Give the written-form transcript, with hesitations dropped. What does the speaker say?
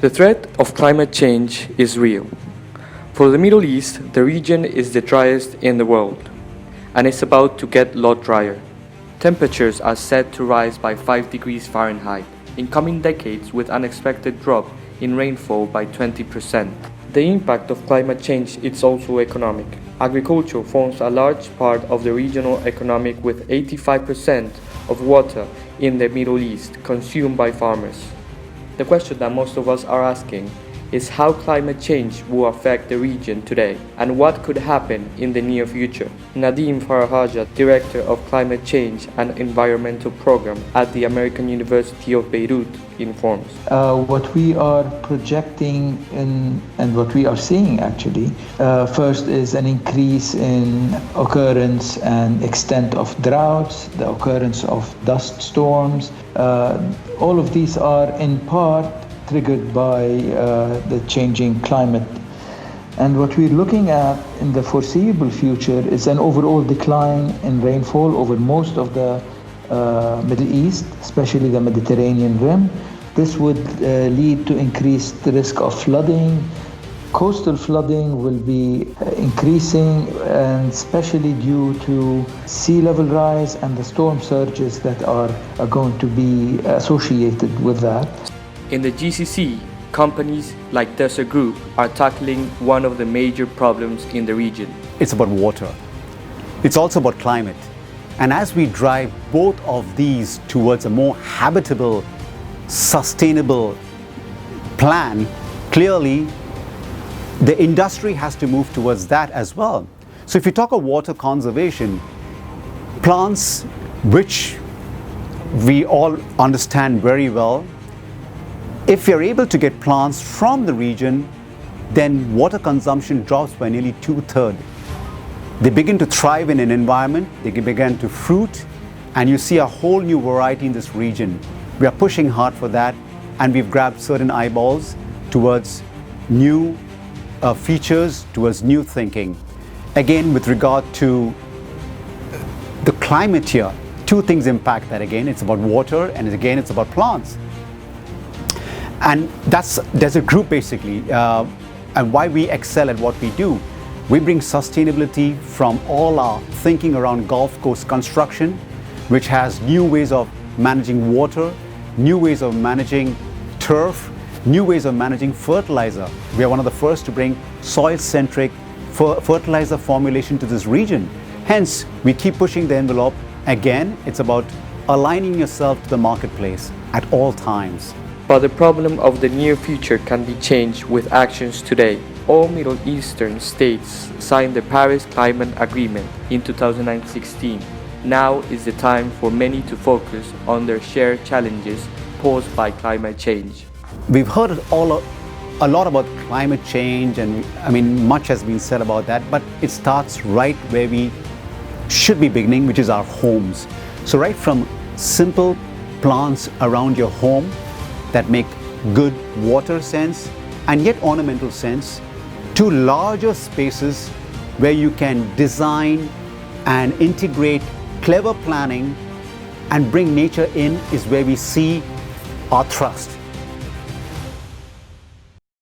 The threat of climate change is real. For the Middle East, the region is the driest in the world, and it's about to get a lot drier. Temperatures are set to rise by 5 degrees Fahrenheit in coming decades, with unexpected drop in rainfall by 20%. The impact of climate change is also economic. Agriculture forms a large part of the regional economic, with 85% of water in the Middle East consumed by farmers. The question that most of us are asking is how climate change will affect the region today and what could happen in the near future. Nadim Farahajat, Director of Climate Change and Environmental Program at the American University of Beirut, informs. What we are projecting and what we are seeing actually, first is an increase in occurrence and extent of droughts, the occurrence of dust storms. All of these are in part triggered by the changing climate. And what we're looking at in the foreseeable future is an overall decline in rainfall over most of the Middle East, especially the Mediterranean rim. This would lead to increased risk of flooding. Coastal flooding will be increasing, and especially due to sea level rise and the storm surges that are going to be associated with that. In the GCC, companies like Desert Group are tackling one of the major problems in the region. It's about water. It's also about climate. And as we drive both of these towards a more habitable, sustainable plan, clearly the industry has to move towards that as well. So if you talk of water conservation, plants, which we all understand very well, if you're able to get plants from the region, then water consumption drops by nearly 2/3. They begin to thrive in an environment, they begin to fruit, and you see a whole new variety in this region. We are pushing hard for that, and we've grabbed certain eyeballs towards new features, towards new thinking. Again, with regard to the climate here, two things impact that again. It's about water, and again, it's about plants. And there's a group basically, and why we excel at what we do. We bring sustainability from all our thinking around Gulf Coast construction, which has new ways of managing water, new ways of managing turf, new ways of managing fertilizer. We are one of the first to bring soil-centric fertilizer formulation to this region. Hence, we keep pushing the envelope. Again, it's about aligning yourself to the marketplace at all times. But the problem of the near future can be changed with actions today. All Middle Eastern states signed the Paris Climate Agreement in 2016. Now is the time for many to focus on their shared challenges posed by climate change. We've heard a lot about climate change, and much has been said about that, but it starts right where we should be beginning, which is our homes. So right from simple plants around your home that make good water sense and yet ornamental sense, to larger spaces where you can design and integrate clever planning and bring nature in, is where we see our trust.